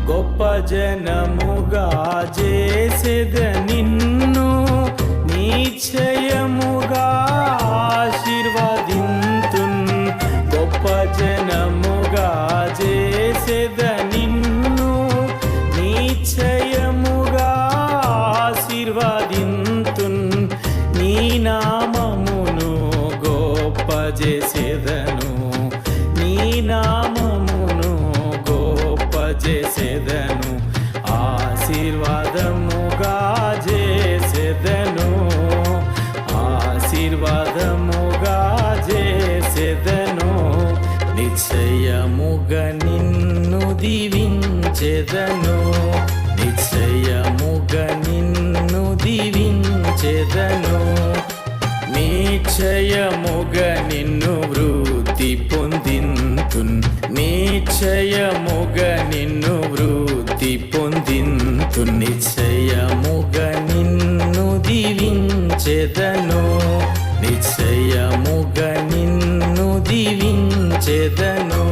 గొప్ప జనముగా చేసేద నిన్ను నిశ్చయముగా ఆశీర్వదింతున్. గొప్ప జనముగా చేసేద నిన్ను నిశ్చయముగా ఆశీర్వదింతున్. నీ నామమును గొప్ప చేసేదను, నీ నామమును గొప్ప చేసేదను, ఆశీర్వాదముగా చేసేదను, ఆశీర్వాదముగా చేసేదను. నిశ్చయముగా నిన్ను దీవించెదను, నిశ్చయముగా నిన్ను దీవించెదను. నిశ్చయముగా నిన్ను వృద్ధి పొందింతున్, నిశ్చయముగా నిన్ను వృద్ధి పొందింతున్. నిశ్చయముగా నిన్ను దీవించెదను, నిశ్చయముగా నిన్ను దీవించెదను.